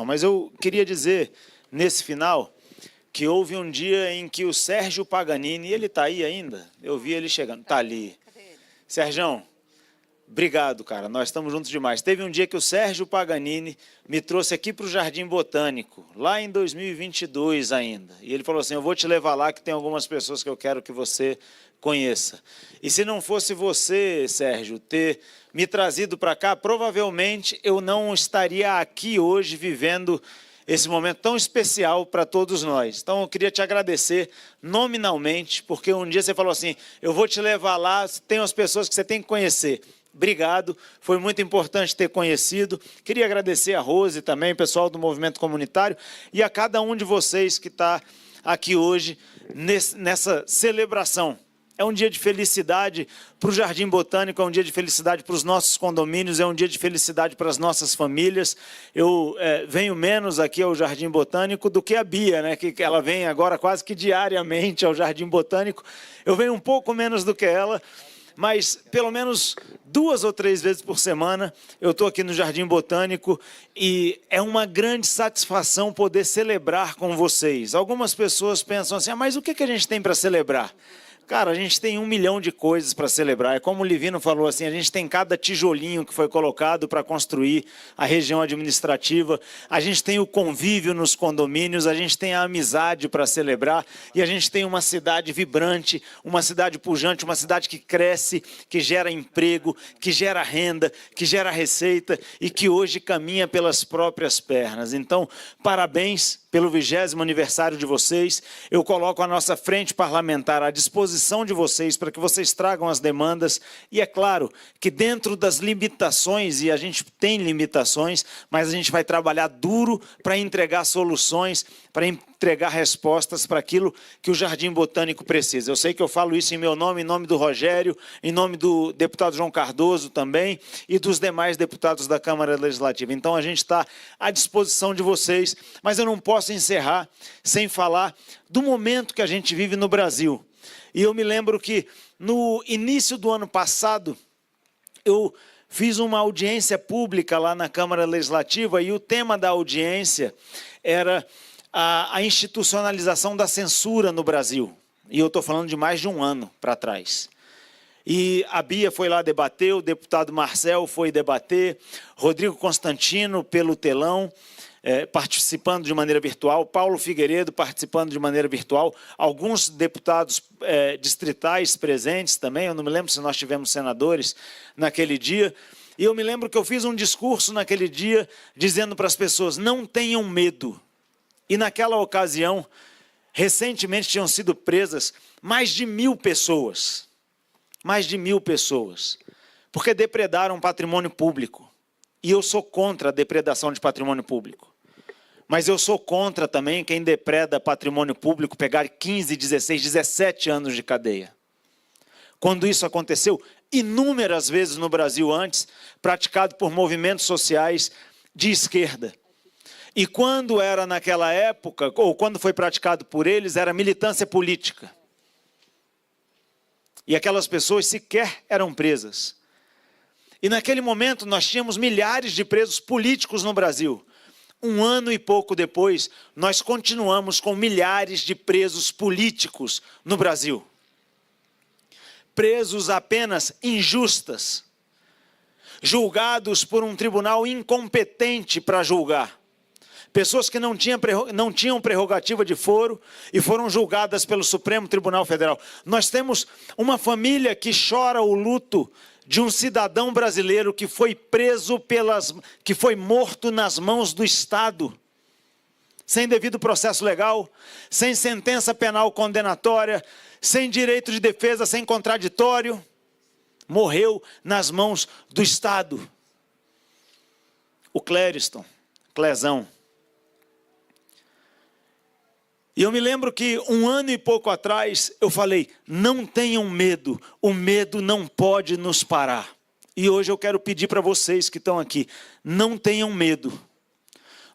Mas eu queria dizer, nesse final, que houve um dia em que o Sérgio Paganini, ele está aí ainda? Eu vi ele chegando, está ali. Sérgio, obrigado, cara, nós estamos juntos demais. Teve um dia que o Sérgio Paganini me trouxe aqui para o Jardim Botânico, lá em 2022 ainda. E ele falou assim, eu vou te levar lá que tem algumas pessoas que eu quero que você conheça. E se não fosse você, Sérgio, ter me trazido para cá, provavelmente eu não estaria aqui hoje vivendo esse momento tão especial para todos nós. Então, eu queria te agradecer nominalmente, porque um dia você falou assim, eu vou te levar lá, tem umas pessoas que você tem que conhecer. Obrigado, foi muito importante ter conhecido. Queria agradecer a Rose também, pessoal do Movimento Comunitário, e a cada um de vocês que está aqui hoje nessa celebração. É um dia de felicidade para o Jardim Botânico, é um dia de felicidade para os nossos condomínios, é um dia de felicidade para as nossas famílias. Eu venho menos aqui ao Jardim Botânico do que a Bia, né? Que ela vem agora quase que diariamente ao Jardim Botânico. Eu venho um pouco menos do que ela, mas pelo menos 2 ou 3 vezes por semana eu estou aqui no Jardim Botânico e é uma grande satisfação poder celebrar com vocês. Algumas pessoas pensam assim, mas o que a gente tem para celebrar? Cara, a gente tem 1 milhão de coisas para celebrar. É como o Livino falou assim, a gente tem cada tijolinho que foi colocado para construir a região administrativa, a gente tem o convívio nos condomínios, a gente tem a amizade para celebrar e a gente tem uma cidade vibrante, uma cidade pujante, uma cidade que cresce, que gera emprego, que gera renda, que gera receita e que hoje caminha pelas próprias pernas. Então, parabéns pelo 20º aniversário de vocês. Eu coloco a nossa frente parlamentar à disposição de vocês para que vocês tragam as demandas. E é claro que dentro das limitações, e a gente tem limitações, mas a gente vai trabalhar duro para entregar soluções, para entregar respostas para aquilo que o Jardim Botânico precisa. Eu sei que eu falo isso em meu nome, em nome do Rogério, em nome do deputado João Cardoso também e dos demais deputados da Câmara Legislativa. Então a gente está à disposição de vocês, mas eu não posso encerrar sem falar do momento que a gente vive no Brasil. E eu me lembro que no início do ano passado, eu fiz uma audiência pública lá na Câmara Legislativa e o tema da audiência era a institucionalização da censura no Brasil. E eu estou falando de mais de um ano para trás. E a Bia foi lá debater, o deputado Marcel foi debater, Rodrigo Constantino pelo telão, participando de maneira virtual, Paulo Figueiredo participando de maneira virtual, alguns deputados distritais presentes também, eu não me lembro se nós tivemos senadores naquele dia, e eu me lembro que eu fiz um discurso naquele dia dizendo para as pessoas, não tenham medo. E naquela ocasião, recentemente tinham sido presas mais de 1.000 pessoas. Mais de 1.000 pessoas. Porque depredaram patrimônio público. E eu sou contra a depredação de patrimônio público. Mas eu sou contra também quem depreda patrimônio público pegar 15, 16, 17 anos de cadeia. Quando isso aconteceu inúmeras vezes no Brasil antes, praticado por movimentos sociais de esquerda. E quando era naquela época, ou quando foi praticado por eles, era militância política. E aquelas pessoas sequer eram presas. E naquele momento nós tínhamos milhares de presos políticos no Brasil. 1 ano e pouco depois, nós continuamos com milhares de presos políticos no Brasil. Presos a penas injustas. Julgados por um tribunal incompetente para julgar. Pessoas que não tinham prerrogativa de foro e foram julgadas pelo Supremo Tribunal Federal. Nós temos uma família que chora o luto de um cidadão brasileiro que foi preso que foi morto nas mãos do Estado, sem devido processo legal, sem sentença penal condenatória, sem direito de defesa, sem contraditório, morreu nas mãos do Estado. O Clezão. E eu me lembro que 1 ano e pouco atrás eu falei, não tenham medo, o medo não pode nos parar. E hoje eu quero pedir para vocês que estão aqui, não tenham medo.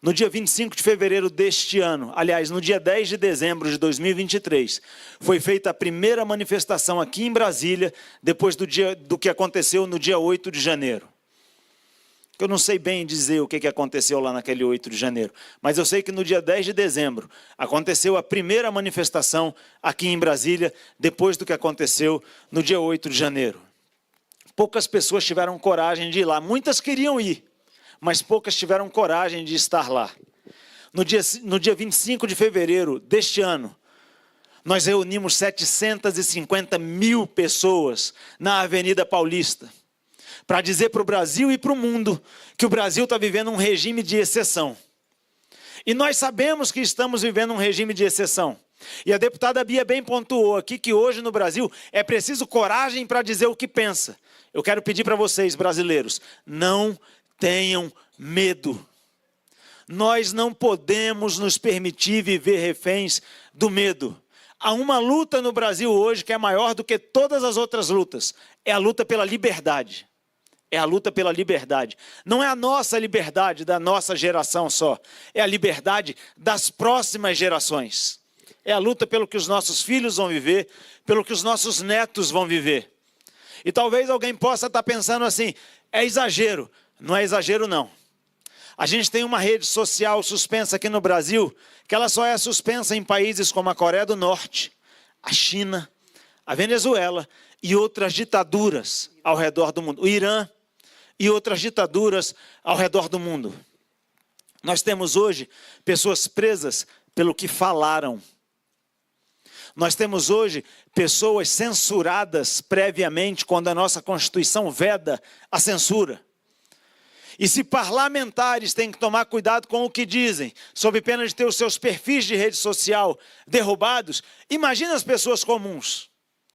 No dia 25 de fevereiro deste ano, aliás, no dia 10 de dezembro de 2023, foi feita a primeira manifestação aqui em Brasília, depois do que aconteceu no dia 8 de janeiro. Eu não sei bem dizer o que aconteceu lá naquele 8 de janeiro, mas eu sei que no dia 10 de dezembro aconteceu a primeira manifestação aqui em Brasília, depois do que aconteceu no dia 8 de janeiro. Poucas pessoas tiveram coragem de ir lá, muitas queriam ir, mas poucas tiveram coragem de estar lá. No dia 25 de fevereiro deste ano, nós reunimos 750 mil pessoas na Avenida Paulista, para dizer para o Brasil e para o mundo que o Brasil está vivendo um regime de exceção. E nós sabemos que estamos vivendo um regime de exceção. E a deputada Bia bem pontuou aqui que hoje no Brasil é preciso coragem para dizer o que pensa. Eu quero pedir para vocês, brasileiros, não tenham medo. Nós não podemos nos permitir viver reféns do medo. Há uma luta no Brasil hoje que é maior do que todas as outras lutas. É a luta pela liberdade. É a luta pela liberdade. Não é a nossa liberdade da nossa geração só. É a liberdade das próximas gerações. É a luta pelo que os nossos filhos vão viver, pelo que os nossos netos vão viver. E talvez alguém possa estar pensando assim, é exagero. Não é exagero, não. A gente tem uma rede social suspensa aqui no Brasil, que ela só é suspensa em países como a Coreia do Norte, a China, a Venezuela e outras ditaduras ao redor do mundo. O Irã e outras ditaduras ao redor do mundo. Nós temos hoje pessoas presas pelo que falaram. Nós temos hoje pessoas censuradas previamente quando a nossa Constituição veda a censura. E se parlamentares têm que tomar cuidado com o que dizem, sob pena de ter os seus perfis de rede social derrubados, imagina as pessoas comuns.